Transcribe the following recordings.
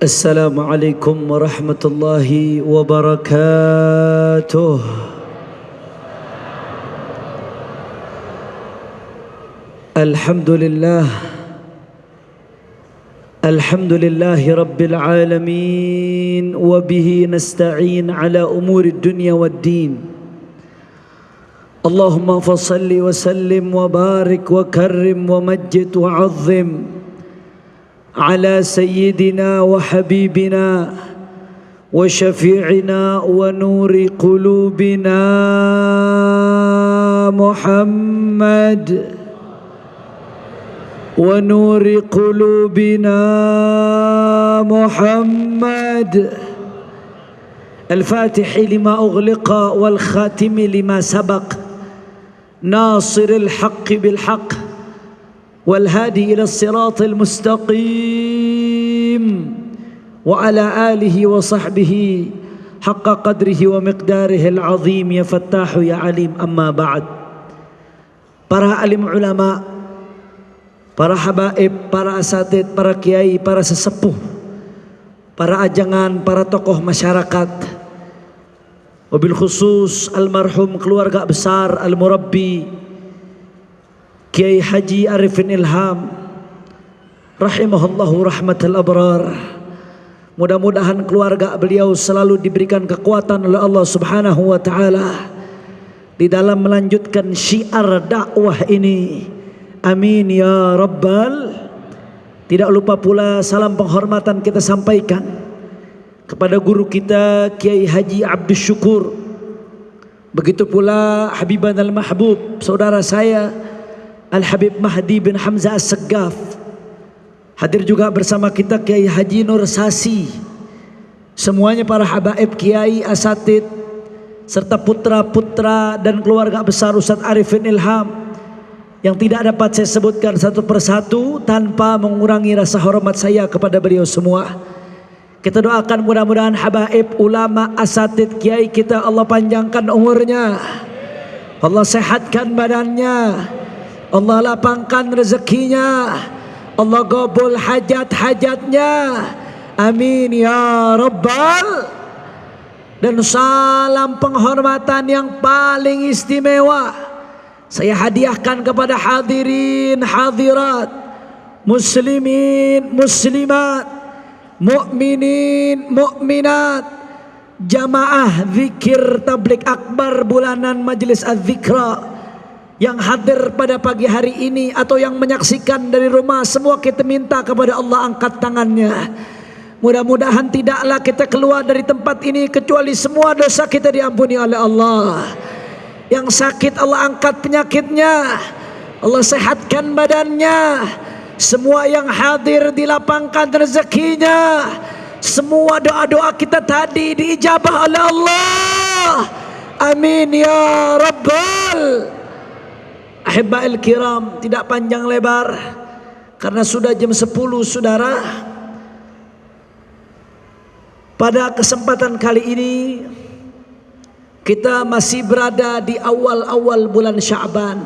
السلام عليكم ورحمة الله وبركاته. الحمد لله رب العالمين، وبه نستعين على أمور الدنيا والدين. اللهم فصل وسلم وبارك وكرم ومجد وعظم على سيدنا وحبيبنا وشفيعنا ونور قلوبنا محمد ونور قلوبنا محمد الفاتح لما أغلق والخاتم لما سبق ناصر الحق بالحق والهادي إلى الصراط المستقيم وعلى آله وصحبه حق قدره ومقداره العظيم. يا فتاح يا عليم. أما بعد. Para alim ulama, para habaib, para asatid, para kiai, para sesepuh, para ajangan, para tokoh masyarakat, wabil khusus almarhum keluarga besar al-murabbi Kiai Haji Arifin Ilham rahimahullahu rahmatal abrar. Mudah-mudahan keluarga beliau selalu diberikan kekuatan oleh Allah Subhanahu wa taala di dalam melanjutkan syiar dakwah ini. Amin ya rabbal. Tidak lupa pula salam penghormatan kita sampaikan kepada guru kita Kiai Haji Abdus Syukur. Begitu pula Habiban al-Mahbub, saudara saya Al-Habib Mahdi bin Hamzah As-Saggaf. Hadir juga bersama kita Kiai Haji Nur Sasi. Semuanya para habaib, kiai, asatid, serta putra-putra dan keluarga besar Ustadz Arifin Ilham yang tidak dapat saya sebutkan satu persatu tanpa mengurangi rasa hormat saya kepada beliau semua. Kita doakan mudah-mudahan habaib, ulama, asatid, kiai kita Allah panjangkan umurnya, Allah sehatkan badannya, Allah lapangkan rezekinya, Allah gabul hajat-hajatnya. Amin ya rabbal. Dan salam penghormatan yang paling istimewa saya hadiahkan kepada hadirin hadirat, muslimin muslimat, mukminin mukminat, jamaah zikir tabligh akbar bulanan Majelis Az-Zikra yang hadir pada pagi hari ini atau yang menyaksikan dari rumah. Semua kita minta kepada Allah angkat tangannya. Mudah-mudahan tidaklah kita keluar dari tempat ini kecuali semua dosa kita diampuni oleh Allah. Yang sakit Allah angkat penyakitnya, Allah sehatkan badannya. Semua yang hadir dilapangkan rezekinya. Semua doa-doa kita tadi diijabah oleh Allah. Amin ya rabbal. Ahibba'il kiram, tidak panjang lebar karena sudah jam 10 saudara. Pada kesempatan kali ini kita masih berada di awal-awal bulan Sya'ban,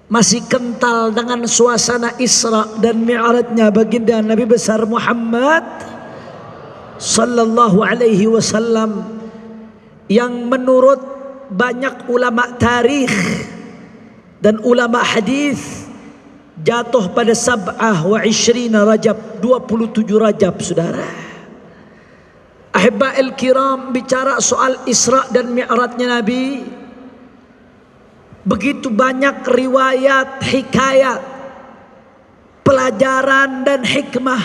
masih kental dengan suasana Isra dan Mi'rajnya baginda Nabi besar Muhammad sallallahu alaihi wasallam yang menurut banyak ulama tarikh dan ulama hadis jatuh pada sab'ah wa ishrina Rajab, 27 Rajab saudara. Ahibba'il kiram, bicara soal Isra dan Mi'rajnya Nabi, begitu banyak riwayat, hikayat, pelajaran dan hikmah,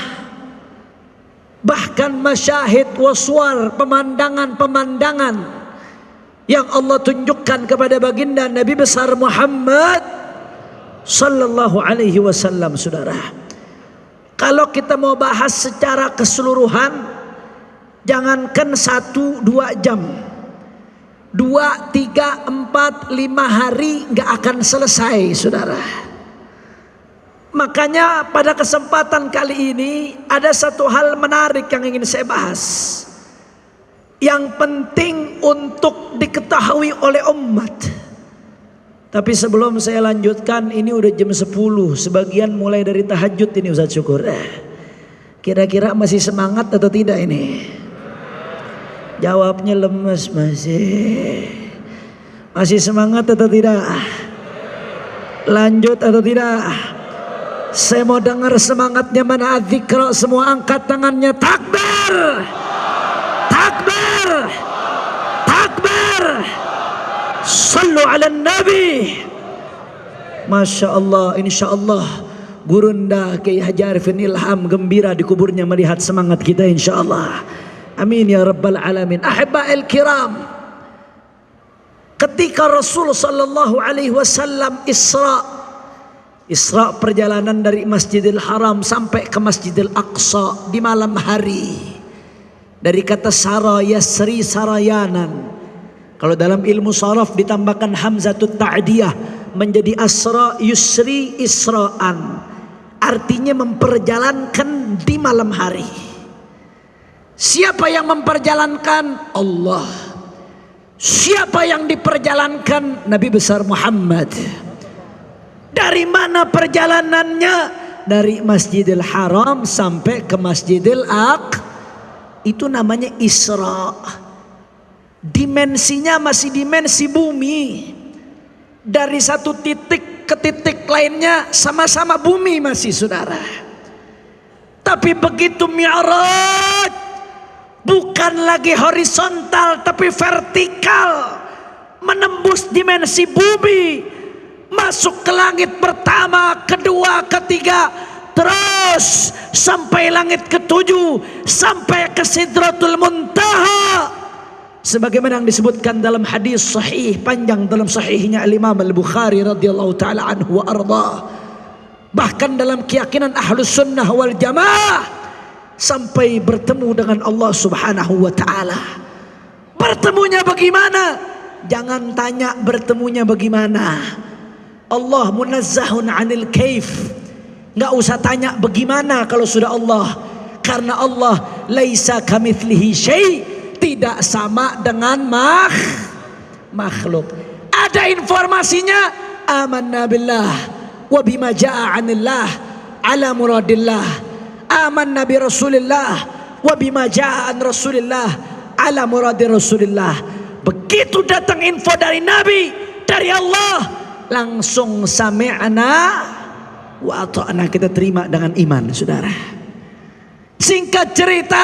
bahkan masyahid waswar, pemandangan-pemandangan yang Allah tunjukkan kepada baginda Nabi besar Muhammad sallallahu alaihi wasallam saudara. Kalau kita mau bahas secara keseluruhan, jangankan 1-2 jam, 2, 3, 4, 5 hari nggak akan selesai saudara. Makanya pada kesempatan kali ini ada satu hal menarik yang ingin saya bahas, yang penting untuk diketahui oleh umat. Tapi sebelum saya lanjutkan, ini udah jam 10, sebagian mulai dari tahajud ini Ustaz Syukur. Kira-kira masih semangat atau tidak ini? Jawabnya lemes. Masih semangat atau tidak? Lanjut atau tidak? Saya mau dengar semangatnya. Mana adzikra? Semua angkat tangannya. Takbir, takbir, takbir. Sallu ala nabi. Masya Allah. Insya Allah Gurunda Kiai Haji Arifin Ilham gembira di kuburnya melihat semangat kita insya Allah. Amin ya rabbal alamin. Ahibba'il kiram, ketika Rasul sallallahu alaihi wasallam Isra perjalanan dari Masjidil Haram sampai ke Masjidil Aqsa di malam hari. Dari kata sara yasri sarayanan. Kalau dalam ilmu sharaf ditambahkan hamzatut ta'diyah menjadi asra yusri isra'an. Artinya memperjalankan di malam hari. Siapa yang memperjalankan? Allah. Siapa yang diperjalankan? Nabi besar Muhammad. Dari mana perjalanannya? Dari Masjidil Haram sampai ke Masjidil Aqsa. Itu namanya Isra. Dimensinya masih dimensi bumi. Dari satu titik ke titik lainnya sama-sama bumi masih saudara. Tapi begitu Mi'raj, bukan lagi horizontal tapi vertikal, menembus dimensi bumi, masuk ke langit pertama, kedua, ketiga, terus sampai langit ketujuh, sampai ke Sidratul Muntaha. Sebagaimana yang disebutkan dalam hadis sahih panjang dalam sahihnya Al-Imam Al-Bukhari radhiyallahu taala anhu wa arda. Bahkan dalam keyakinan Ahlus Sunnah wal Jamaah sampai bertemu dengan Allah Subhanahu wa taala. Bertemunya bagaimana? Jangan tanya bertemunya bagaimana. Allah munazzahun 'anil kaif. Enggak usah tanya bagaimana kalau sudah Allah. Karena Allah laisa kamitslihi syai', tidak sama dengan makhluk. Ada informasinya, amanna billah wa bima jaa 'anillah ala muradillah. Amanna bi Rasulillah wa bima jaa an Rasulillah ala muradi Rasulillah. Begitu datang info dari Nabi, dari Allah, langsung sami'na wa ata'na, kita terima dengan iman, saudara. Singkat cerita,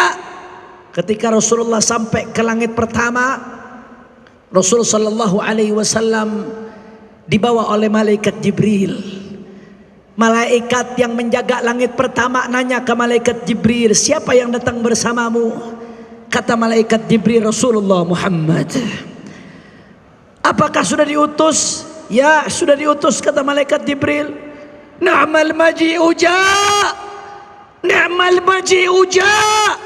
ketika Rasulullah sampai ke langit pertama, Rasul sallallahu alaihi wasallam dibawa oleh malaikat Jibril. Malaikat yang menjaga langit pertama nanya ke malaikat Jibril, siapa yang datang bersamamu? Kata malaikat Jibril, Rasulullah Muhammad. Apakah sudah diutus? Ya, sudah diutus, kata malaikat Jibril. Ni'mal maji'u ja', ni'mal maji'u ja'.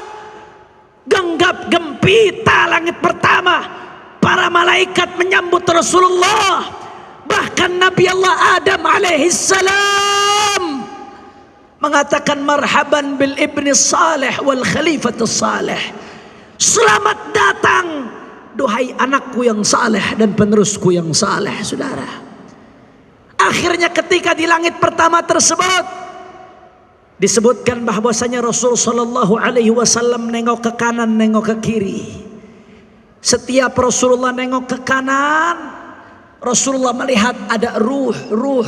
Genggap gempita langit pertama, para malaikat menyambut Rasulullah. Bahkan Nabi Allah Adam alaihissalam mengatakan marhaban bil ibni salih wal khalifatus salih. Selamat datang duhai anakku yang saleh dan penerusku yang saleh, saudara. Akhirnya ketika di langit pertama tersebut disebutkan bahwasanya Rasul sallallahu alaihi wasallam nengok ke kanan, nengok ke kiri. Setiap Rasulullah nengok ke kanan, Rasulullah melihat ada ruh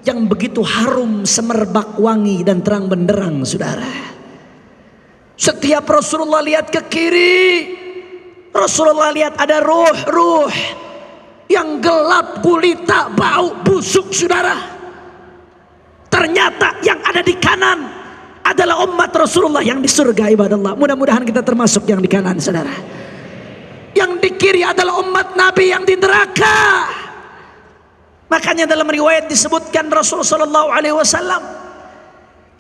yang begitu harum, semerbak wangi dan terang benderang, saudara. Setiap Rasulullah lihat ke kiri, Rasulullah lihat ada ruh yang gelap gulita, bau busuk, saudara. Ternyata yang ada di kanan adalah umat Rasulullah yang di surga, ibadallah. Mudah-mudahan kita termasuk yang di kanan, saudara. Yang di kiri adalah umat Nabi yang di neraka. Makanya dalam riwayat disebutkan Rasul sallallahu alaihi wasallam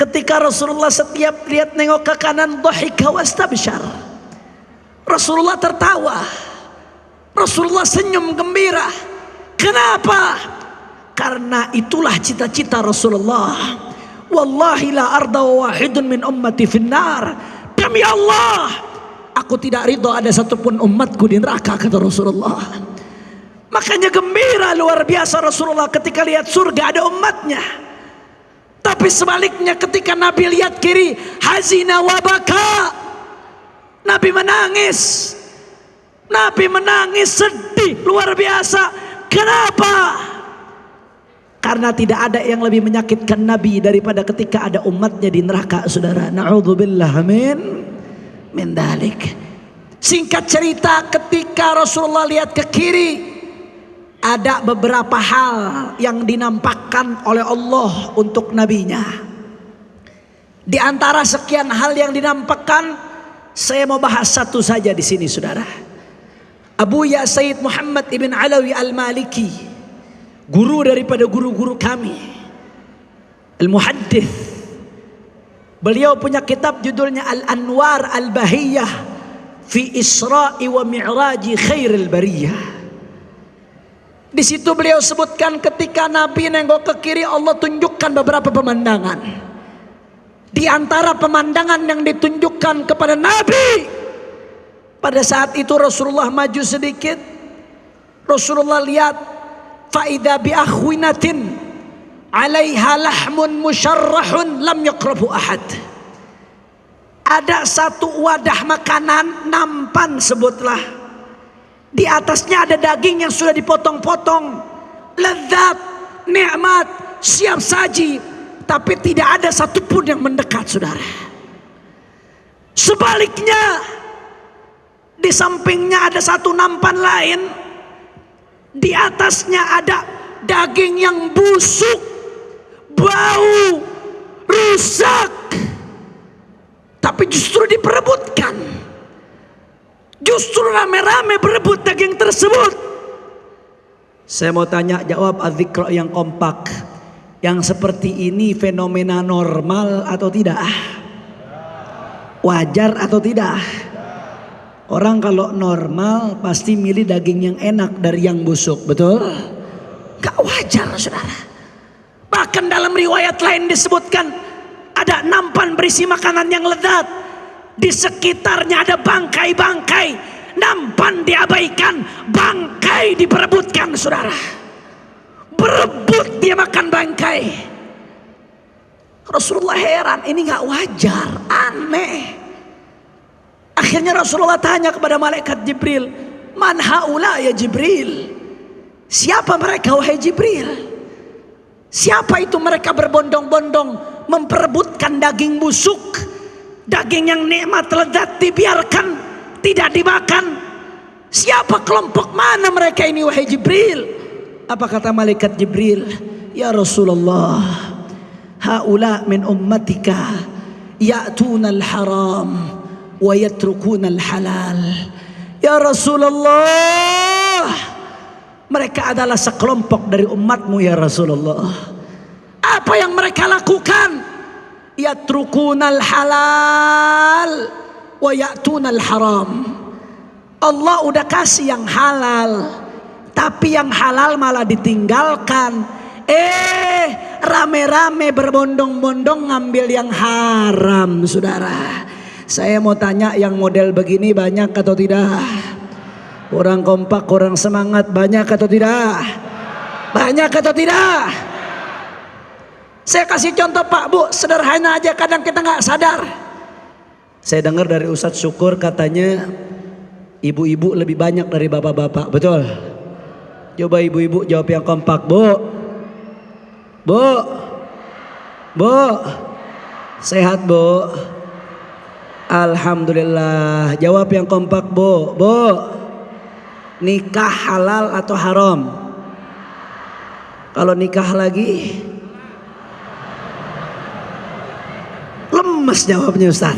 ketika Rasulullah setiap lihat nengok ke kanan, dhahika wastabsyar. Rasulullah tertawa, Rasulullah senyum gembira. Kenapa? Karena itulah cita-cita Rasulullah. Wallahi la arda wahidun min ummati finnar. Demi Allah, aku tidak ridho ada satupun umatku di neraka, kata Rasulullah. Makanya gembira luar biasa Rasulullah ketika lihat surga ada umatnya. Tapi sebaliknya ketika Nabi lihat kiri, hazina wa baka, Nabi menangis. Nabi menangis sedih luar biasa. Kenapa? Karena tidak ada yang lebih menyakitkan Nabi daripada ketika ada umatnya di neraka, saudara. Na'udzubillah min dalik. Singkat cerita, ketika Rasulullah lihat ke kiri, ada beberapa hal yang dinampakkan oleh Allah untuk nabinya. Di antara sekian hal yang dinampakkan, saya mau bahas satu saja di sini, saudara. Abu Ya Sayyid Muhammad ibn Alawi al-Maliki, guru daripada guru-guru kami, al-muhaddith. Beliau punya kitab judulnya Al-Anwar Al-Bahiyah fi Isra'i wa Mi'raji Khairil Bariyah. Di situ beliau sebutkan ketika Nabi nengok ke kiri, Allah tunjukkan beberapa pemandangan. Di antara pemandangan yang ditunjukkan kepada Nabi, pada saat itu Rasulullah maju sedikit. Rasulullah lihat, faida bi akhwinatin 'alaiha lahmun musyarrahun lam yakrabu ahad. Ada satu wadah makanan, nampan sebutlah. Di atasnya ada daging yang sudah dipotong-potong, lezat, nikmat, siap saji, tapi tidak ada satupun yang mendekat, saudara. Sebaliknya, di sampingnya ada satu nampan lain, di atasnya ada daging yang busuk, bau, rusak, tapi justru diperebutkan. Justru rame-rame berebut daging tersebut. Saya mau tanya, jawab adzikra yang kompak. Yang seperti ini fenomena normal atau tidak? Wajar atau tidak? Orang kalau normal pasti milih daging yang enak dari yang busuk, betul? Gak wajar, saudara. Bahkan dalam riwayat lain disebutkan ada nampan berisi makanan yang lezat, di sekitarnya ada bangkai-bangkai, nampan diabaikan, bangkai diperebutkan, saudara. Berebut dia makan bangkai. Rasulullah heran, ini gak wajar, aneh. Akhirnya Rasulullah tanya kepada malaikat Jibril, man haula ya Jibril? Siapa mereka wahai Jibril? Siapa itu mereka berbondong-bondong memperebutkan daging busuk, daging yang nikmat lezat dibiarkan, tidak dimakan? Siapa kelompok mana mereka ini wahai Jibril? Apa kata malaikat Jibril? Ya Rasulullah, haula min ummatika ya'tuna al-haram wa yatrukuna al-halal. Ya Rasulullah, mereka adalah sekelompok dari umatmu ya Rasulullah. Apa yang mereka lakukan? Yatrukuna al-halal wa ya'tuna al-haram. Allah udah kasih yang halal, tapi yang halal malah ditinggalkan. Rame-rame berbondong-bondong ngambil yang haram, saudara. Saya mau tanya, yang model begini banyak atau tidak? Kurang kompak, kurang semangat, banyak atau tidak? Banyak atau tidak? Saya kasih contoh Pak Bu, sederhana aja, kadang kita nggak sadar. Saya dengar dari Ustadz Syukur katanya ibu-ibu lebih banyak dari bapak-bapak, betul? Coba ibu-ibu jawab yang kompak, Bu. Bu, Bu, sehat Bu? Alhamdulillah. Jawab yang kompak, Bu. Bu, nikah halal atau haram? Kalau nikah lagi lemes jawabnya Ustaz.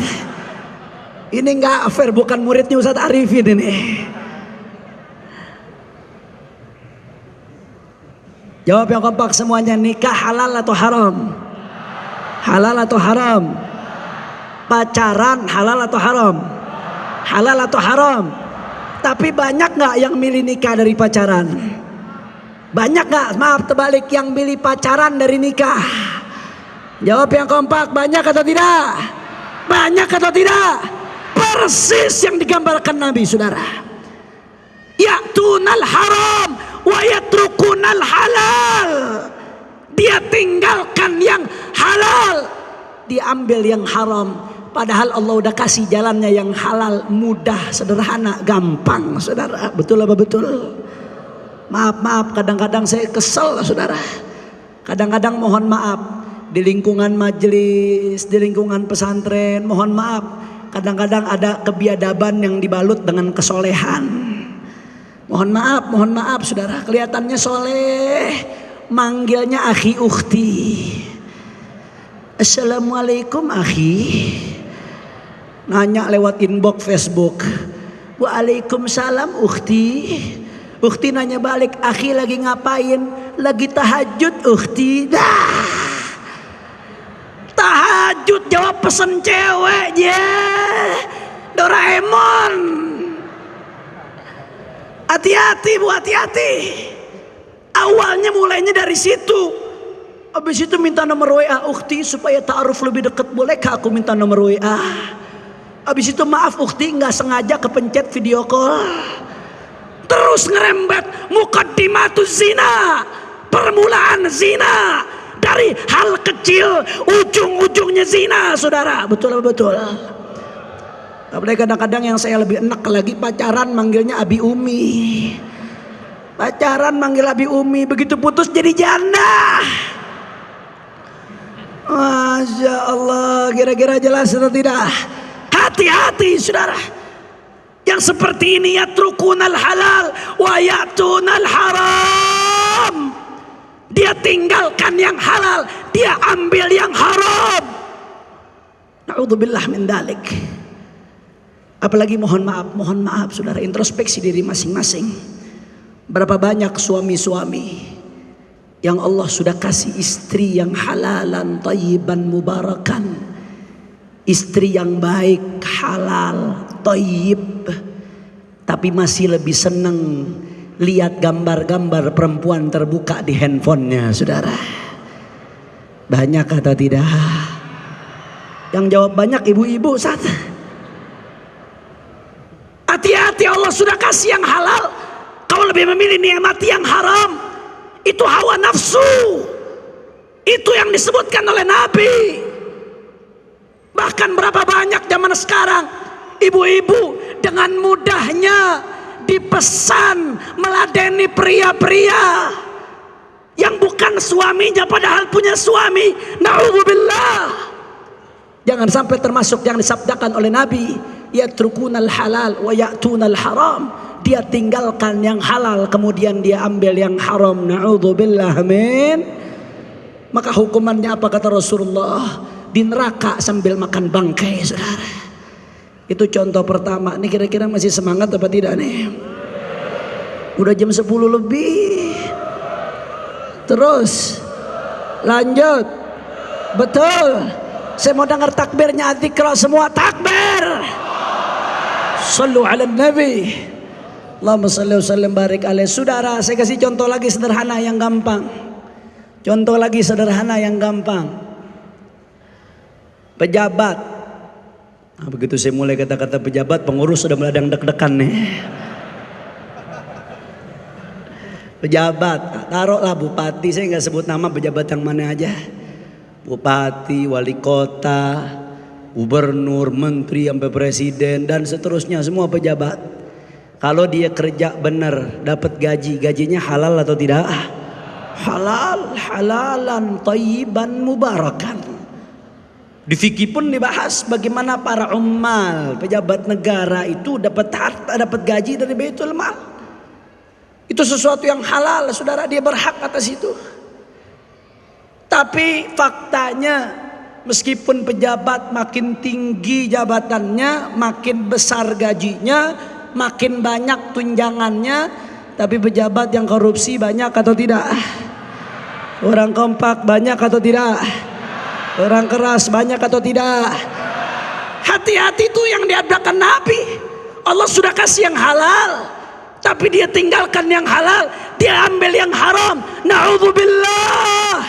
Ini nggak fair, bukan muridnya Ustaz Arifin ini. Jawab yang kompak semuanya, nikah halal atau haram? Halal atau haram? Pacaran halal atau haram? Halal atau haram? Tapi banyak nggak yang milih nikah dari pacaran? Banyak nggak? Maaf terbalik, yang milih pacaran dari nikah? Jawab yang kompak, banyak atau tidak? Banyak atau tidak? Persis yang digambarkan Nabi, saudara. Ya'tunal haram wa yatrukunal halal. dia tinggalkan yang halal, dia ambil yang haram. Padahal Allah udah kasih jalannya yang halal, mudah, sederhana, gampang, saudara. Betul apa betul? Maaf, kadang-kadang saya kesel, saudara. Kadang-kadang mohon maaf, di lingkungan majelis, di lingkungan pesantren, mohon maaf, kadang-kadang ada kebiadaban yang dibalut dengan kesolehan. Mohon maaf, saudara. Kelihatannya soleh, manggilnya akhi ukhti. Assalamualaikum akhi. Nanya lewat inbox Facebook. Waalaikumsalam ukhti. Ukhti nanya balik, akhi lagi ngapain? Lagi tahajud ukhti. Dah. Tahajud jawab pesen cewek ya. Doraemon. Hati-hati bu, hati-hati. Awalnya mulainya dari situ. Habis itu minta nomor WA ukhti supaya ta'aruf lebih dekat. Bolehkah aku minta nomor WA? Habis itu maaf ukhti, nggak sengaja kepencet video call. Terus ngerembet muqaddimatuz zina, permulaan zina, dari hal kecil ujung-ujungnya zina, saudara. Betul apa betul? Tapi kadang-kadang yang saya lebih enak lagi, pacaran manggilnya Abi Umi. Pacaran manggil Abi Umi, begitu putus jadi janda. Masya Allah, kira-kira jelas atau tidak? Hati-hati saudara. Yang seperti ini yatrukunal halal wa ya'tunal haram. Dia tinggalkan yang halal, dia ambil yang haram. Na'udzubillah min dalik. Apalagi mohon maaf saudara, introspeksi diri masing-masing. Berapa banyak suami-suami yang Allah sudah kasih istri yang halalan, thayyiban, mubarakan. Istri yang baik, halal, thayyib, tapi masih lebih senang lihat gambar-gambar perempuan terbuka di handphonenya, saudara. Banyak atau tidak? Yang jawab banyak ibu-ibu saat. Hati-hati, Allah sudah kasih yang halal, kau lebih memilih nikmati yang haram. Itu hawa nafsu. Itu yang disebutkan oleh Nabi. Bahkan berapa banyak zaman sekarang ibu-ibu dengan mudahnya dipesan meladeni pria-pria yang bukan suaminya padahal punya suami. Na'udzubillah. Jangan sampai termasuk yang disabdakan oleh Nabi, yatrukunal halal wa ya'tunal haram. Dia tinggalkan yang halal kemudian dia ambil yang haram. Na'udzubillah min. Maka hukumannya apa kata Rasulullah? Di neraka sambil makan bangkai, saudara. Itu contoh pertama. Ini kira-kira masih semangat apa tidak nih? Udah jam 10 lebih. Terus lanjut. Betul. Saya mau dengar takbirnya, dzikra semua takbir. Sallu ala nabi. Allahumma salli wa sallim barik alaih. Saudara, saya kasih contoh lagi sederhana yang gampang. Contoh lagi sederhana yang gampang. Pejabat. Nah, begitu saya mulai kata-kata pejabat, pengurus sudah mulai ada yang deg-degan nih. Pejabat, taruhlah bupati, saya nggak sebut nama pejabat yang mana aja. Bupati, wali kota, gubernur, menteri, sampai presiden dan seterusnya, semua pejabat. Kalau dia kerja benar, dapat gaji, gajinya halal atau tidak? Halal, halalan, thayyiban, mubarakan. Di fikih pun dibahas bagaimana para ummal, pejabat negara itu dapat harta, dapat gaji dari Baitul Mal. Itu sesuatu yang halal, saudara, dia berhak atas itu. Tapi faktanya meskipun pejabat makin tinggi jabatannya, makin besar gajinya, makin banyak tunjangannya, tapi pejabat yang korupsi banyak atau tidak? Orang kompak banyak atau tidak? Orang keras banyak atau tidak? Hati-hati itu yang diadakan Nabi. Allah sudah kasih yang halal, tapi dia tinggalkan yang halal, dia ambil yang haram. Na'udzubillah.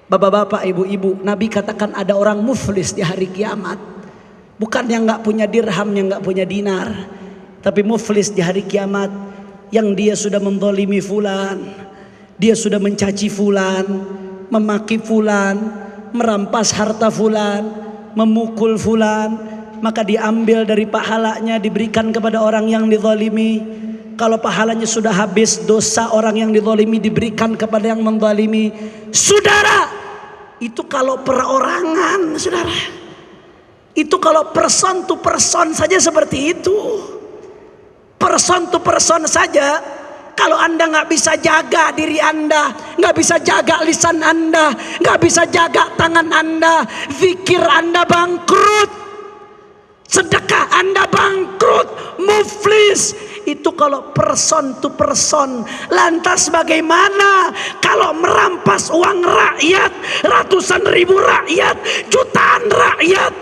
Bapak-bapak, ibu-ibu, Nabi katakan ada orang muflis di hari kiamat. Bukan yang gak punya dirham, yang gak punya dinar, tapi muflis di hari kiamat yang dia sudah menzalimi fulan, Dia sudah mencaci fulan, memaki fulan, merampas harta fulan, memukul fulan, maka diambil dari pahalanya diberikan kepada orang yang dizalimi. Kalau pahalanya sudah habis, dosa orang yang dizalimi diberikan kepada yang menzalimi. Saudara, itu kalau perorangan, saudara. Itu kalau person to person saja seperti itu. Person to person saja. Kalau Anda nggak bisa jaga diri Anda, nggak bisa jaga lisan Anda, nggak bisa jaga tangan Anda, zikir Anda bangkrut, sedekah Anda bangkrut, muflis. Itu kalau person to person. Lantas bagaimana kalau merampas uang rakyat, ratusan ribu rakyat, jutaan rakyat?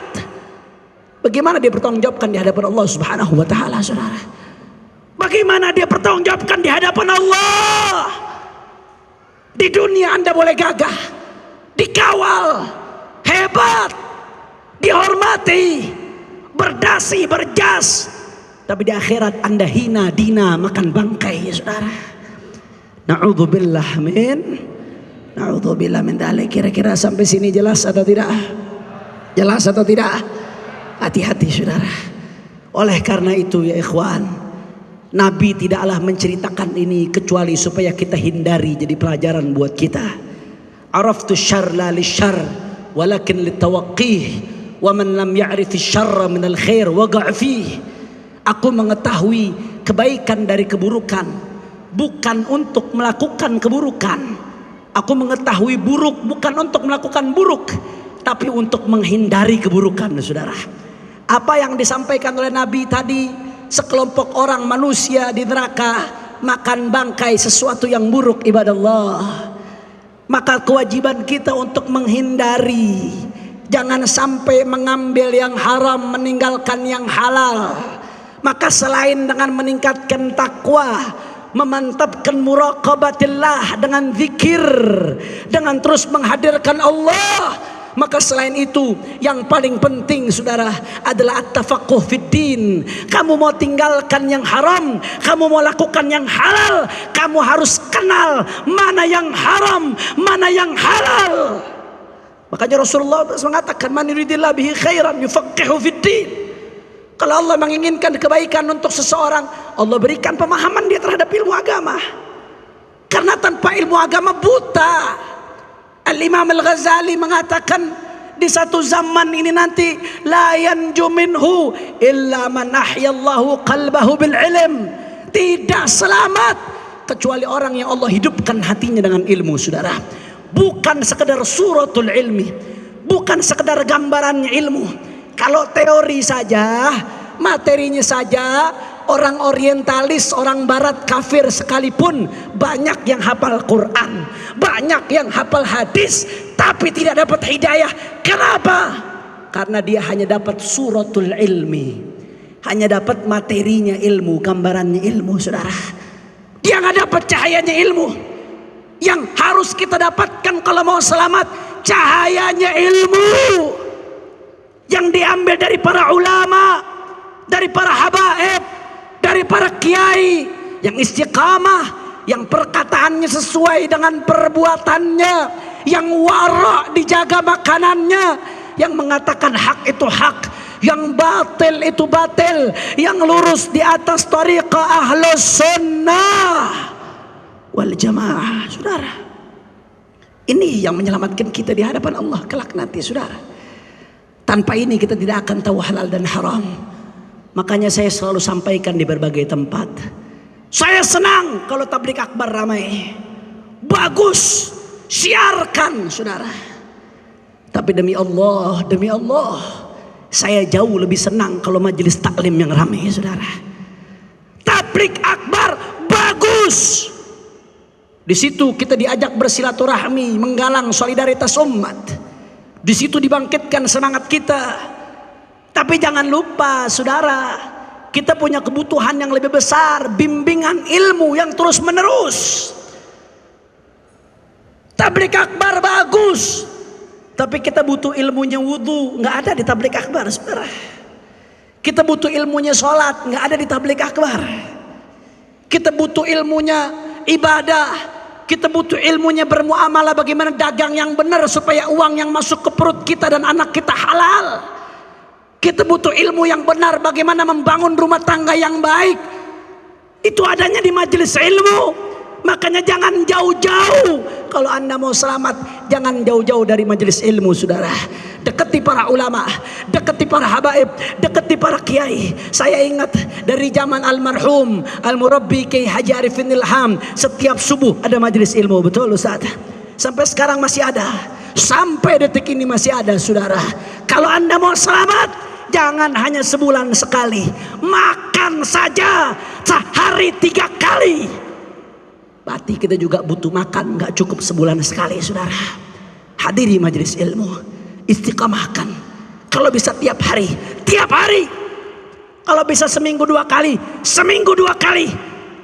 Bagaimana dia bertanggung-jawabkan di hadapan Allah Subhanahu wa taala, saudara? Bagaimana dia bertanggungjawabkan di hadapan Allah? Di dunia Anda boleh gagah, dikawal, hebat, dihormati, berdasi, berjas, tapi di akhirat Anda hina, dina, makan bangkai, ya saudara. Na'udzubillah min dzalik. Kira-kira sampai sini jelas atau tidak? Jelas atau tidak? Hati-hati, saudara. Oleh karena itu ya ikhwan, Nabi tidaklah menceritakan ini kecuali supaya kita hindari, jadi pelajaran buat kita. Araftu syarr la lisyarr walakin litawaqqih wa man lam ya'rif syarra minal khair waqa' fih. Aku mengetahui kebaikan dari keburukan bukan untuk melakukan keburukan. Aku mengetahui buruk bukan untuk melakukan buruk, tapi untuk menghindari keburukan, saudara. Apa yang disampaikan oleh Nabi tadi, sekelompok orang manusia di neraka makan bangkai sesuatu yang buruk, ibadallah. Maka kewajiban kita untuk menghindari, jangan sampai mengambil yang haram, meninggalkan yang halal. Maka selain dengan meningkatkan takwa, memantapkan muraqabatillah dengan zikir, dengan terus menghadirkan Allah, maka selain itu yang paling penting, saudara, adalah at-tafaqquh fid din. Kamu mau tinggalkan yang haram, kamu mau lakukan yang halal, kamu harus kenal mana yang haram, mana yang halal. Makanya Rasulullah mengatakan, man yuridillahu bihi khairan yufaqihu fid din. Kalau Allah menginginkan kebaikan untuk seseorang, Allah berikan pemahaman dia terhadap ilmu agama. Karena tanpa ilmu agama buta. Al-Imam Al-Ghazali mengatakan, di satu zaman ini nanti la yanju minhu illa man ahyallahu qalbahu bil ilm. Tidak selamat kecuali orang yang Allah hidupkan hatinya dengan ilmu, saudara. Bukan sekedar suratul ilmi, bukan sekedar gambarannya ilmu. Kalau teori saja, materinya saja, orang orientalis, orang barat kafir sekalipun banyak yang hafal Quran, banyak yang hafal hadis, tapi tidak dapat hidayah. Kenapa? Karena dia hanya dapat suratul ilmi, hanya dapat materinya ilmu, gambarannya ilmu, saudara. Dia nggak dapat cahayanya ilmu. Yang harus kita dapatkan kalau mau selamat, cahayanya ilmu yang diambil dari para ulama, dari para habaib, dari para kiai yang istiqamah, yang perkataannya sesuai dengan perbuatannya, yang wara' dijaga makanannya, yang mengatakan hak itu hak, yang batil itu batil, yang lurus di atas tariqah ahlus sunnah wal jamaah, saudara. Ini yang menyelamatkan kita di hadapan Allah kelak nanti, saudara. Tanpa ini kita tidak akan tahu halal dan haram. Makanya saya selalu sampaikan di berbagai tempat, saya senang kalau tabligh akbar ramai, bagus, siarkan, saudara. Tapi demi Allah, saya jauh lebih senang kalau majelis taklim yang ramai, saudara. Tabligh akbar bagus, di situ kita diajak bersilaturahmi, menggalang solidaritas umat. Di situ dibangkitkan semangat kita. Tapi jangan lupa, saudara, kita punya kebutuhan yang lebih besar, bimbingan ilmu yang terus menerus. Tabligh akbar bagus, tapi kita butuh ilmunya wudu, nggak ada di tabligh akbar, saudara. Kita butuh ilmunya sholat, nggak ada di tabligh akbar. Kita butuh ilmunya ibadah, Kita butuh ilmunya bermuamalah, bagaimana dagang yang benar supaya uang yang masuk ke perut kita dan anak kita halal. Kita butuh ilmu yang benar bagaimana membangun rumah tangga yang baik. Itu adanya di majelis ilmu. Makanya jangan jauh-jauh. Kalau Anda mau selamat, jangan jauh-jauh dari majelis ilmu, saudara. Dekati para ulama, dekati para habaib, dekati para kiai. Saya ingat dari zaman almarhum Al-Murabbi Kiai Haji Arifin Ilham, setiap subuh ada majelis ilmu, betul Ustaz? Sampai sekarang masih ada. Sampai detik ini masih ada, saudara. Kalau Anda mau selamat, jangan hanya sebulan sekali. Makan saja sehari 3 kali. Berarti kita juga butuh makan, nggak cukup sebulan sekali, saudara. Hadiri majelis ilmu, istiqamahkan. Kalau bisa tiap hari, tiap hari. Kalau bisa seminggu 2 kali, seminggu 2 kali.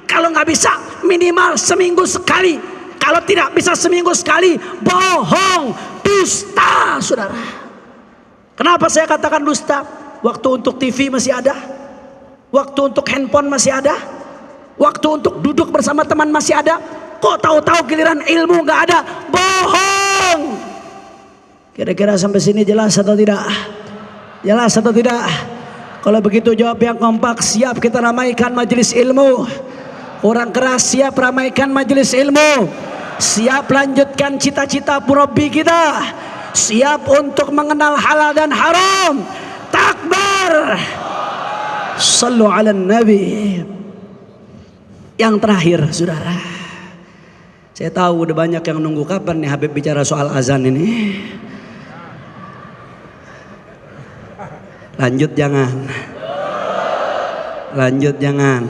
Kalau nggak bisa, minimal seminggu sekali. Kalau tidak bisa seminggu sekali, bohong, dusta, saudara. Kenapa saya katakan dusta? Waktu untuk TV masih ada, waktu untuk handphone masih ada, waktu untuk duduk bersama teman masih ada. Kok tahu-tahu giliran ilmu nggak ada? Bohong. Kira-kira sampai sini jelas atau tidak? Jelas atau tidak? Kalau begitu jawab yang kompak. Siap kita ramaikan majelis ilmu. Kurang keras, siap ramaikan majelis ilmu. Siap lanjutkan cita-cita Murabbi kita. Siap untuk mengenal halal dan haram. Takbir. Sallu ala Nabi. Yang terakhir, saudara, saya tahu udah banyak yang nunggu kapan nih Habib bicara soal azan ini. Lanjut jangan. Lanjut jangan.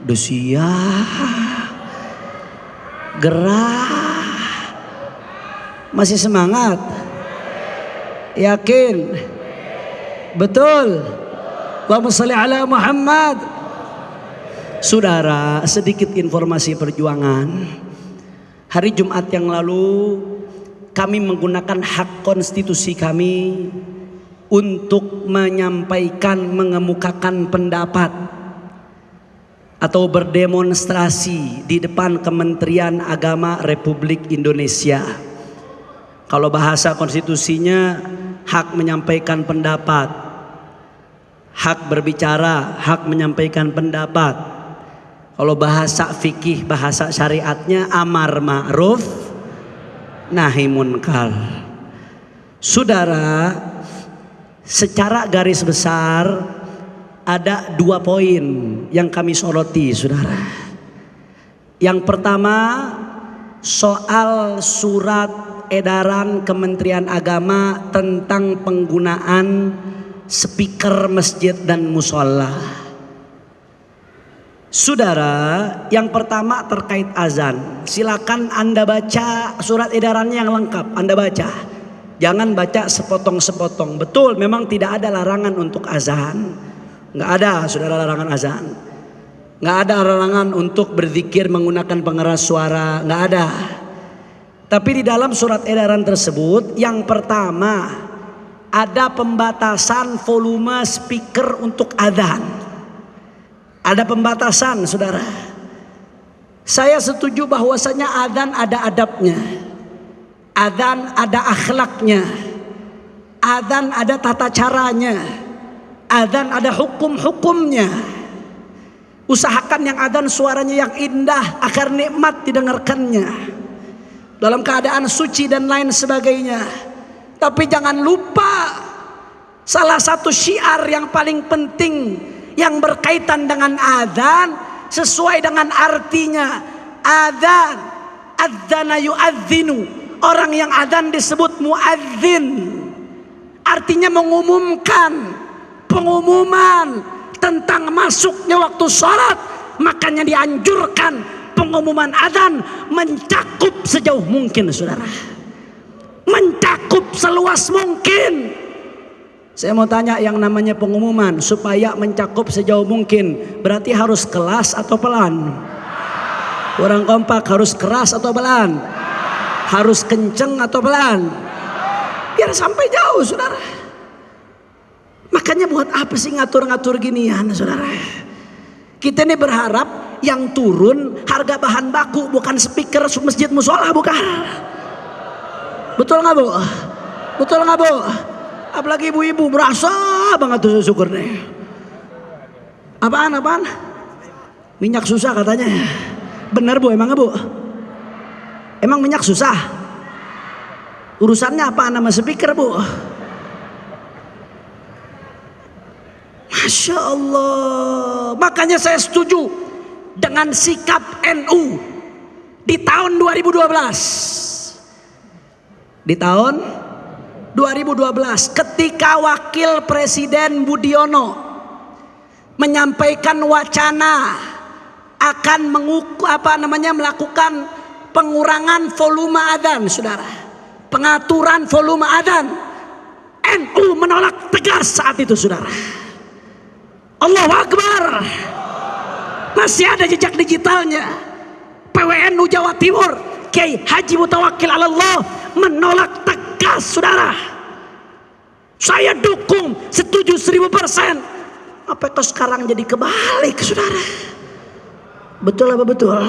Dusia. Gerah. Masih semangat? Yakin? Betul? Allahumma shalli ala Muhammad. Saudara, sedikit informasi perjuangan. Hari Jumat yang lalu kami menggunakan hak konstitusi kami untuk menyampaikan, mengemukakan pendapat atau berdemonstrasi di depan Kementerian Agama Republik Indonesia. Kalau bahasa konstitusinya hak menyampaikan pendapat, hak berbicara, hak menyampaikan pendapat. Kalau bahasa fikih, bahasa syariatnya amar ma'ruf nahi munkar. Saudara, secara garis besar ada 2 poin yang kami soroti, saudara. Yang pertama, soal surat edaran Kementerian Agama tentang penggunaan speaker masjid dan musola. Saudara, yang pertama terkait azan. Silakan Anda baca surat edarannya yang lengkap. Anda baca. Jangan baca sepotong-sepotong. Betul, memang tidak ada larangan untuk azan. Nggak ada, saudara, larangan azan. Nggak ada larangan untuk berzikir menggunakan pengeras suara. Nggak ada. Tapi di dalam surat edaran tersebut, yang pertama ada pembatasan volume speaker untuk azan. Ada pembatasan, saudara. Saya setuju bahwasanya adzan ada adabnya, adzan ada akhlaknya, adzan ada tata caranya, adzan ada hukum-hukumnya. Usahakan yang adzan suaranya yang indah agar nikmat didengarkannya, dalam keadaan suci dan lain sebagainya. Tapi jangan lupa salah satu syiar yang paling penting yang berkaitan dengan adzan sesuai dengan artinya. Adzan, adzana yu'adzinu. Orang yang adzan disebut muadzin. Artinya mengumumkan, pengumuman tentang masuknya waktu sholat. Makanya dianjurkan pengumuman adzan mencakup sejauh mungkin, saudara. Mencakup seluas mungkin. Saya mau tanya, yang namanya pengumuman supaya mencakup sejauh mungkin berarti harus kelas atau pelan? Kurang kompak, harus keras atau pelan? Harus kenceng atau pelan? Biar sampai jauh, saudara. Makanya buat apa sih ngatur-ngatur ginian, saudara? Kita ini berharap yang turun harga bahan baku, bukan speaker masjid musola, bukan. Betul nggak Bu? Betul nggak Bu? Apalagi ibu-ibu merasa banget tuh syukur nih. Apaan? Minyak susah katanya. Bener Bu, emangnya Bu? Emang minyak susah? Urusannya apa nama speaker Bu? Masya Allah. Makanya saya setuju dengan sikap NU di tahun 2012. Di tahun 2012 ketika Wakil Presiden Budiono menyampaikan wacana akan melakukan pengurangan volume adzan, saudara. Pengaturan volume adzan. NU menolak tegas saat itu, saudara. Allahu Akbar. Masih ada jejak digitalnya. PWNU Jawa Timur Kiai Haji Mutawakkil Allah menolak tegas, saudara. Saya dukung, setuju 1000%. Apa kok sekarang jadi kebalik, saudara? Betul apa betul?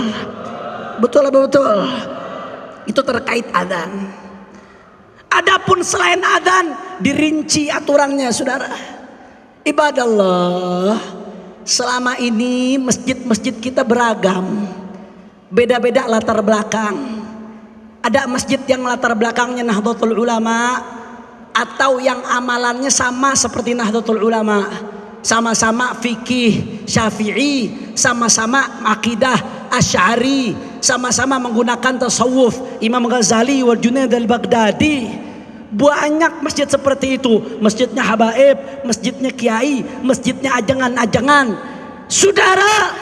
Betul apa betul? Itu terkait adzan. Adapun selain adzan dirinci aturannya, saudara. Ibadallah, selama ini masjid-masjid kita beragam, beda-beda latar belakang. Ada masjid yang latar belakangnya Nahdlatul Ulama, atau yang amalannya sama seperti Nahdlatul Ulama, sama-sama fikih Syafi'i, sama-sama akidah Asy'ari, sama-sama menggunakan tasawuf Imam Ghazali wa Junaid al-Baghdadi. Banyak masjid seperti itu. Masjidnya habaib, masjidnya kiai, masjidnya ajangan-ajangan. Saudara,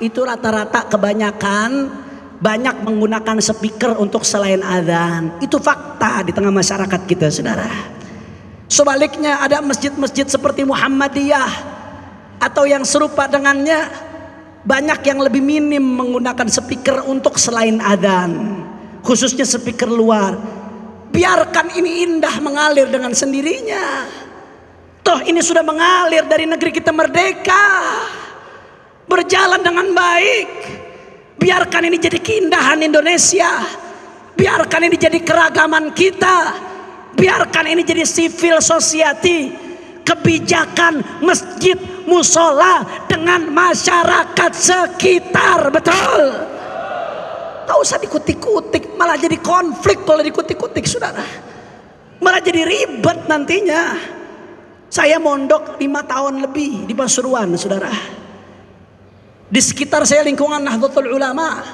itu rata-rata kebanyakan banyak menggunakan speaker untuk selain adzan. Itu fakta di tengah masyarakat kita, saudara. Sebaliknya ada masjid-masjid seperti Muhammadiyah atau yang serupa dengannya, banyak yang lebih minim menggunakan speaker untuk selain adzan, khususnya speaker luar. Biarkan ini indah mengalir dengan sendirinya. Toh ini sudah mengalir dari negeri kita merdeka, berjalan dengan baik. Biarkan ini jadi keindahan Indonesia. Biarkan ini jadi keragaman kita. Biarkan ini jadi civil society, kebijakan masjid musola dengan masyarakat sekitar. Betul. Tak usah dikutik-kutik, malah jadi konflik kalau dikutik-kutik, saudara. Malah jadi ribet nantinya. Saya mondok 5 tahun lebih di Pasuruan, saudara. Di sekitar saya lingkungan Nahdlatul Ulama.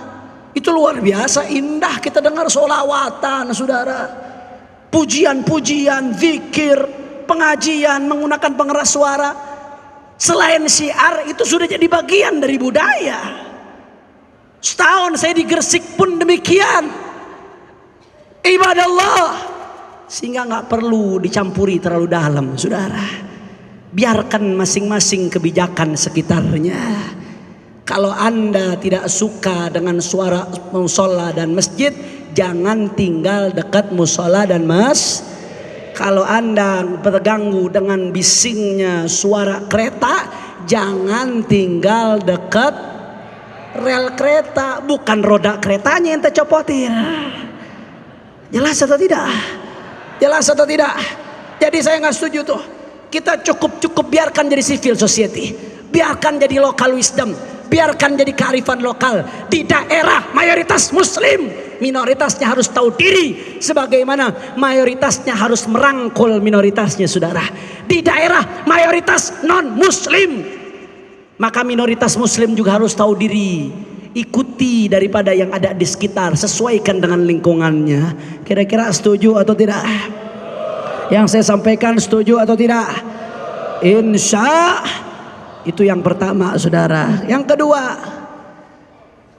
Itu luar biasa indah kita dengar sholawatan, saudara. Pujian-pujian, zikir, pengajian menggunakan pengeras suara. Selain syiar, itu sudah jadi bagian dari budaya. Setahun saya di Gresik pun demikian. Ibadallah. Sehingga nggak perlu dicampuri terlalu dalam, saudara. Biarkan masing-masing kebijakan sekitarnya. Kalau Anda tidak suka dengan suara musola dan masjid, jangan tinggal dekat musola dan Kalau Anda terganggu dengan bisingnya suara kereta, jangan tinggal dekat rel kereta, bukan roda keretanya yang tercopotin. Jelas atau tidak? Jelas atau tidak? Jadi saya nggak setuju tuh. Kita cukup biarkan jadi civil society, biarkan jadi local wisdom, biarkan jadi kearifan lokal. Di daerah mayoritas muslim, minoritasnya harus tahu diri, sebagaimana mayoritasnya harus merangkul minoritasnya, saudara. Di daerah mayoritas non muslim, maka minoritas muslim juga harus tahu diri. Ikuti daripada yang ada di sekitar, sesuaikan dengan lingkungannya. Kira-kira setuju atau tidak? Yang saya sampaikan setuju atau tidak? Insya. Itu yang pertama, saudara. Yang kedua,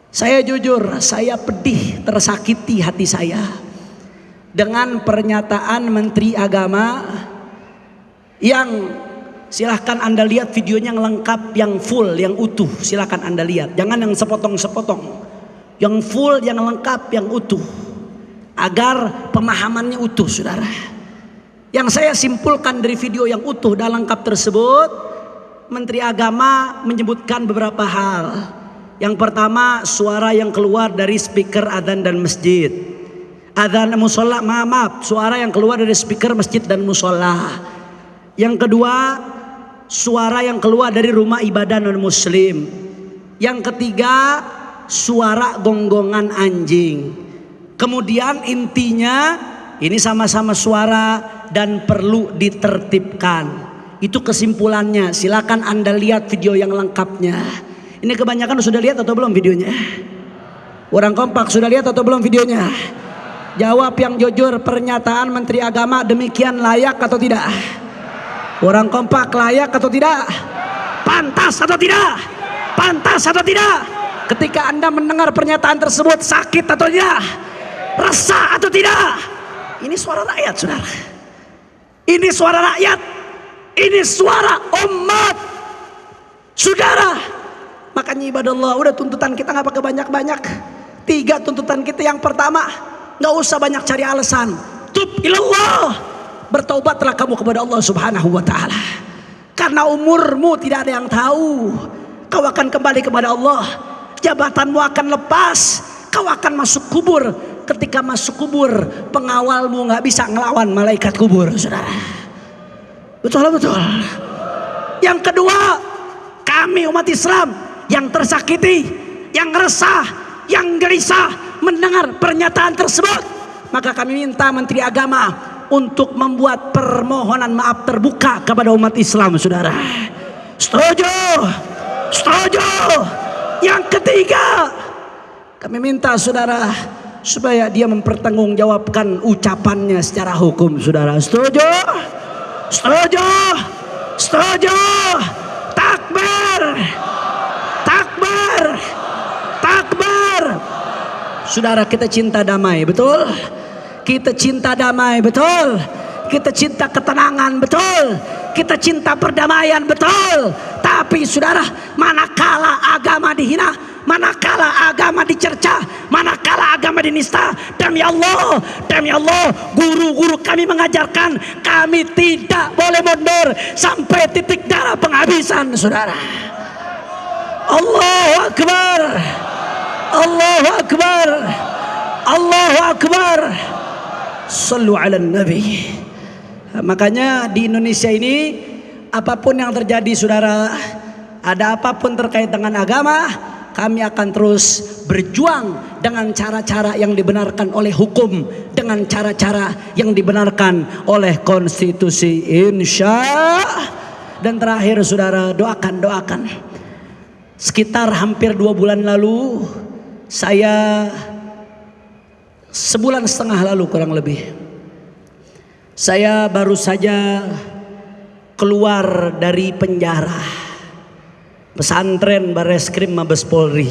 saya jujur, saya pedih, tersakiti hati saya dengan pernyataan Menteri Agama yang, silahkan Anda lihat videonya yang lengkap, yang full, yang utuh. Silahkan Anda lihat, jangan yang sepotong-sepotong. Yang full, yang lengkap, yang utuh, agar pemahamannya utuh, saudara. Yang saya simpulkan dari video yang utuh dan lengkap tersebut, Menteri Agama menyebutkan beberapa hal. Yang pertama, suara yang keluar dari speaker adzan dan masjid. Adzan musola, maaf, suara yang keluar dari speaker masjid dan musola. Yang kedua, suara yang keluar dari rumah ibadah non muslim. Yang ketiga, suara gonggongan anjing. Kemudian intinya ini sama-sama suara dan perlu ditertibkan. Itu kesimpulannya. Silakan Anda lihat video yang lengkapnya. Ini kebanyakan sudah lihat atau belum videonya? Orang kompak sudah lihat atau belum videonya? Jawab yang jujur, pernyataan Menteri Agama demikian layak atau tidak? Orang kompak layak atau tidak? Pantas atau tidak? Pantas atau tidak? Ketika Anda mendengar pernyataan tersebut, sakit atau tidak? Resah atau tidak? Ini suara rakyat, saudara. Ini suara rakyat. Ini suara umat, saudara. Makanya ibadah Allah, udah tuntutan kita nggak pakai banyak-banyak. 3 tuntutan kita. Yang pertama, nggak usah banyak cari alasan. Tub ilallah, bertaubatlah kamu kepada Allah Subhanahu Wa Taala. Karena umurmu tidak ada yang tahu. Kau akan kembali kepada Allah. Jabatanmu akan lepas. Kau akan masuk kubur. Ketika masuk kubur, pengawalmu nggak bisa ngelawan malaikat kubur, saudara. Betul. Yang kedua, kami umat Islam yang tersakiti, yang resah, yang gelisah mendengar pernyataan tersebut, maka kami minta Menteri Agama untuk membuat permohonan maaf terbuka kepada umat Islam, saudara. Setuju? Setuju? Yang ketiga, kami minta saudara supaya dia mempertanggungjawabkan ucapannya secara hukum, saudara. Setuju? Setuju? Setuju? Takbir! Takbir! Takbir! Saudara, kita cinta damai, betul? Kita cinta damai, betul? Kita cinta ketenangan, betul? Kita cinta perdamaian, betul? Tapi saudara, manakala agama dihina, manakala agama dicerca, manakala agama dinista, demi Allah, guru-guru kami mengajarkan kami tidak boleh mundur sampai titik darah penghabisan, saudara. Allahu Akbar, Allahu Akbar, Allahu Akbar. Sallu ala Nabi. Makanya di Indonesia ini, apapun yang terjadi, saudara, ada apapun terkait dengan agama, kami akan terus berjuang dengan cara-cara yang dibenarkan oleh hukum, dengan cara-cara yang dibenarkan oleh konstitusi, insya. Dan terakhir, saudara, doakan. Sekitar hampir 2 bulan lalu, saya 1,5 bulan lalu kurang lebih, saya baru saja keluar dari penjara pesantren Bareskrim Mabes Polri.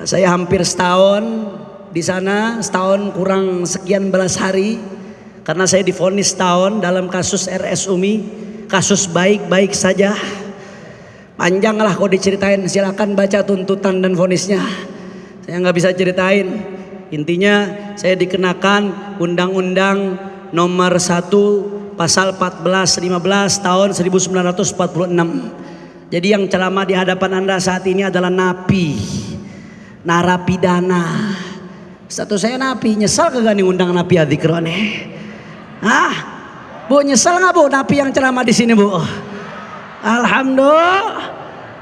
Saya hampir setahun di sana, setahun kurang sekian belas hari, karena saya divonis setahun dalam kasus RS Umi, kasus baik-baik saja. Panjang lah kalau diceritain, silakan baca tuntutan dan vonisnya. Saya nggak bisa ceritain. Intinya saya dikenakan Undang-Undang Nomor 1 Pasal 14-15 tahun 1946. Jadi yang ceramah di hadapan Anda saat ini adalah napi, narapidana. Status saya napi, nyesal kagak nih undang napi adzikron? Hah? Bu, nyesal nggak bu napi yang ceramah di sini, Bu?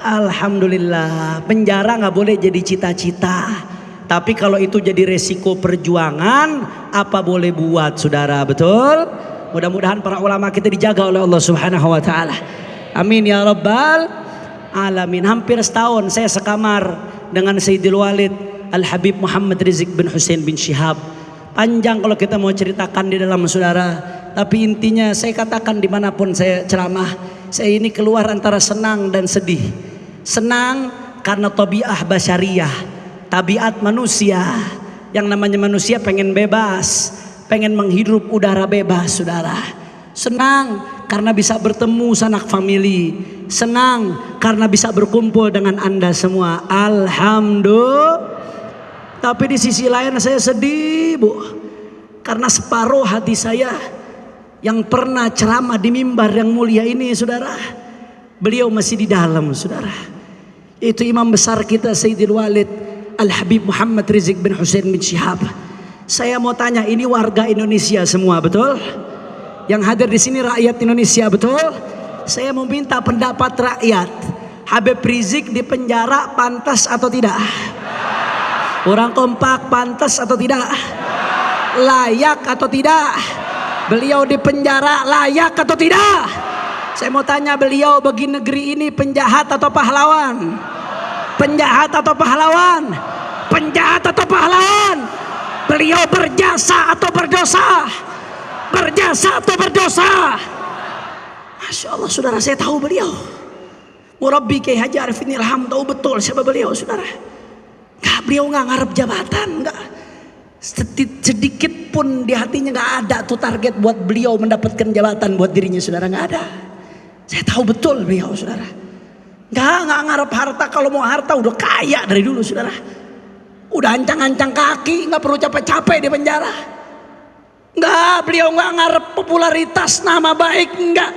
Alhamdulillah. Penjara nggak boleh jadi cita-cita. Tapi kalau itu jadi resiko perjuangan, apa boleh buat, saudara, betul? Mudah-mudahan para ulama kita dijaga oleh Allah Subhanahu Wa Taala. Amin ya Rabbal Alamin. Hampir setahun saya sekamar dengan Sayyidil Walid Al-Habib Muhammad Rizik bin Hussein bin Syihab. Panjang kalau kita mau ceritakan di dalam, saudara. Tapi intinya saya katakan dimanapun saya ceramah, saya ini keluar antara senang dan sedih. Senang karena tabiat basyariyah, tabiat manusia. Yang namanya manusia pengen bebas, pengen menghirup udara bebas, saudara. Senang karena bisa bertemu sanak famili. Senang karena bisa berkumpul dengan Anda semua. Alhamdulillah. Tapi di sisi lain saya sedih, Bu. Karena separuh hati saya yang pernah ceramah di mimbar yang mulia ini, saudara, beliau masih di dalam, saudara. Itu imam besar kita Sayyidil Walid Al-Habib Muhammad Rizik bin Hussein bin Syihab. Saya mau tanya, ini warga Indonesia semua, betul? Yang hadir di sini rakyat Indonesia, betul? Saya mau minta pendapat rakyat. Habib Rizik di penjara pantas atau tidak? Orang kompak pantas atau tidak? Layak atau tidak? Beliau di penjara layak atau tidak? Saya mau tanya, beliau bagi negeri ini penjahat atau pahlawan? Penjahat atau pahlawan? Penjahat atau pahlawan? Beliau berjasa atau berdosa? Berjasa atau berdosa? Masya Allah, saudara, saya tahu beliau. Murabbi Kiai Haji Arifin Ilham tahu betul siapa beliau, saudara. Beliau nggak ngarep jabatan, nggak. Sedikit pun di hatinya nggak ada tuh target buat beliau mendapatkan jabatan buat dirinya, saudara, nggak ada. Saya tahu betul beliau, saudara. Nggak ngarep harta. Kalau mau harta udah kaya dari dulu, saudara. Udah ancang-ancang kaki, nggak perlu capek-capek di penjara. Nggak, beliau nggak ngarep popularitas, nama baik, nggak.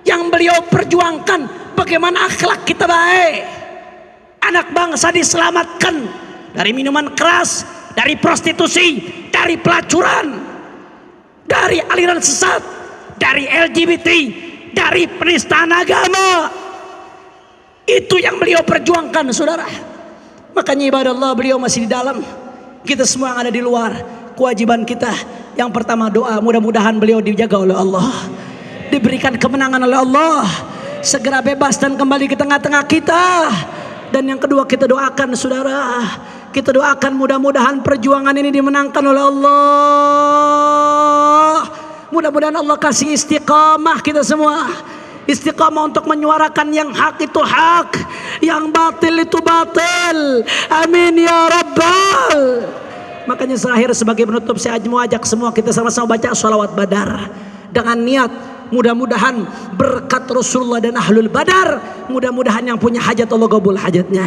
Yang beliau perjuangkan bagaimana akhlak kita baik. Anak bangsa diselamatkan dari minuman keras, dari prostitusi, dari pelacuran, dari aliran sesat, dari LGBT, dari penistaan agama. Itu yang beliau perjuangkan, saudara. Makanya ibadah Allah, beliau masih di dalam. Kita semua yang ada di luar, kewajiban kita yang pertama doa, mudah-mudahan beliau dijaga oleh Allah, diberikan kemenangan oleh Allah, segera bebas dan kembali ke tengah-tengah kita. Dan yang kedua, kita doakan, saudara, kita doakan mudah-mudahan perjuangan ini dimenangkan oleh Allah. Mudah-mudahan Allah kasih istiqamah kita semua, istiqamah untuk menyuarakan yang hak itu hak, yang batil itu batil. Amin ya Rabbal. Makanya terakhir sebagai penutup, saya mau ajak semua kita sama-sama baca sholawat Badar dengan niat mudah-mudahan berkat Rasulullah dan Ahlul Badar, mudah-mudahan yang punya hajat Allah kabul hajatnya.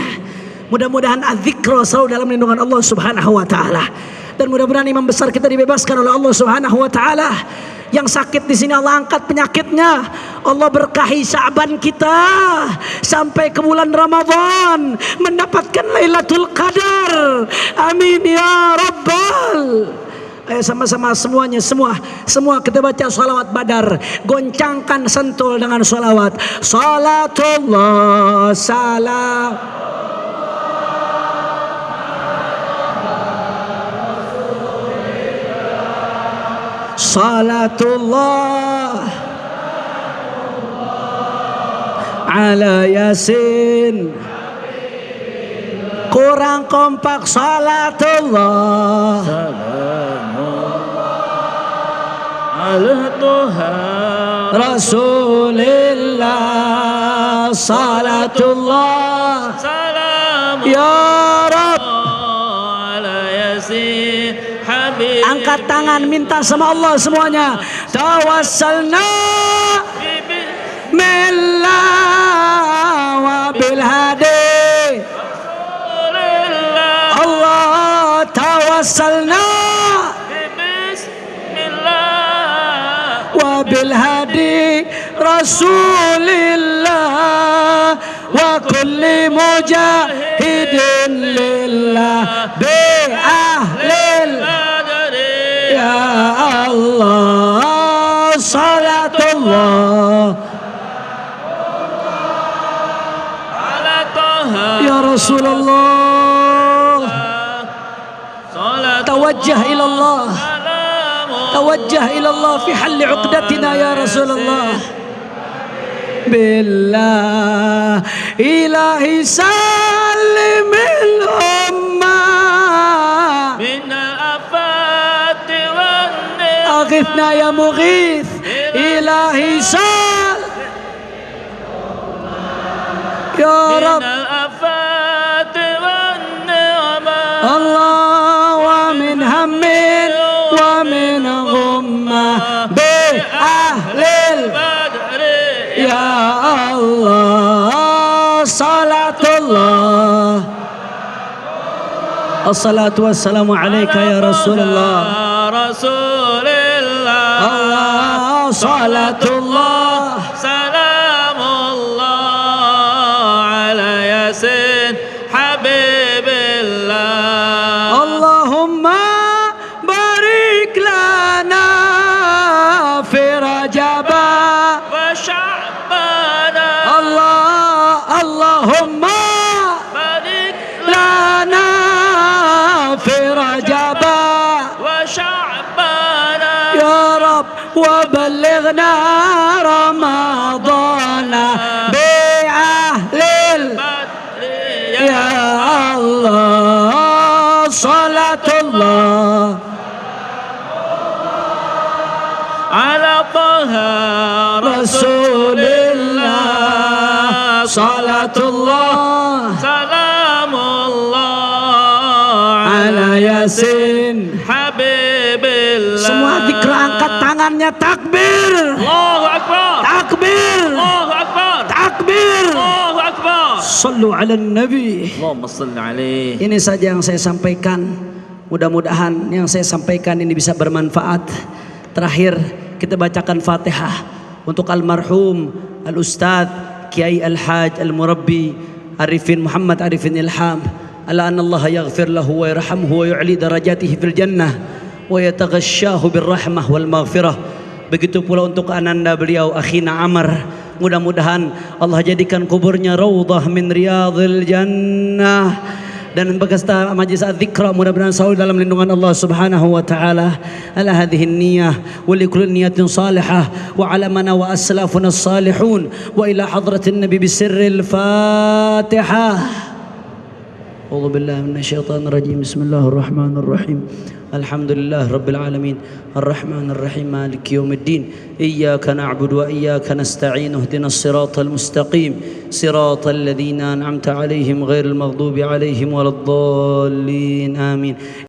Mudah-mudahan adzikra selalu dalam lindungan Allah Subhanahu wa taala. Dan mudah-mudahan imam besar kita dibebaskan oleh Allah Subhanahu wa taala. Yang sakit di sini Allah angkat penyakitnya. Allah berkahi Sya'ban kita sampai ke bulan Ramadan mendapatkan Lailatul Qadar. Amin ya Rabbal. Ayo sama-sama semuanya, semua kita baca sholawat Badar. Goncangkan sentul dengan sholawat. Salatullah salam. Salatullah ala Yasin. Kurang kompak. Salatullah ala Tuhan Rasulillah. Salatullah salam ya Rabb ala Yasin. Angkat tangan minta sama Allah semuanya. Tawassalna billah wa bil hadi. Allah tawassalna bismillah wa bil hadi Rasulillah wa kulli mujahidin lillah bi ahlil. Ya Allah, salatullah ya Rasulullah. Tawajjah ila Allah, tawajjah ila Allah fi halli uqdatina ya Rasulullah. Billah ilahi salimil ummah min al-afati wan aghithna ya mughith. Ilahi sal ya Rabb Allah wa min hammin wa min ghummah bi ahlil ya Allah. Salatullah assalatu wassalamu alaika ya Rasulullah. Allah salatullah salamullah بلغنا رمضان بأهل يا الله صلاة الله على طه رسول الله صلاة الله سلام الله على ياسين حبيب الله. Semua zikir angkat tangannya, takbir, Allahu Akbar, takbir, Allahu Akbar, takbir. Allahu Akbar. Sallu ala nabi. Allahumma salli alaihi. Ini saja yang saya sampaikan. Mudah-mudahan yang saya sampaikan ini bisa bermanfaat. Terakhir kita bacakan Fatihah untuk almarhum Al-Ustadz Kiai Al-Haj Al-Murabbi Arifin Muhammad Arifin Ilham. Ala anna Allah yaghfir lahu wa yarhamhu wa yu'li darajatihi fil jannah wa yataghasyahu birrahmah wal maghfirah. Begitu pula untuk ananda beliau Akhina Amar. Mudah-mudahan Allah jadikan kuburnya raudhah min riyadhil jannah. Dan beserta majlis adzikra mudah-mudahan selalu dalam lindungan Allah Subhanahu wa taala. Ala hadhihi niyyah wa li kulli niyatin salihah wa ala mana wa aslafuna salihun wa ila hadratin nabi bisirril Fatihah. A'udzu billahi minasyaitonir rajim. Bismillahirrahmanirrahim. Alhamdulillah rabbil alamin arrahmanir rahim maliki yaumiddin iyyaka na'budu wa iyyaka nasta'in ihdinas siratal mustaqim siratal ladzina an'amta 'alaihim ghairil maghdubi 'alaihim waladdallin amin.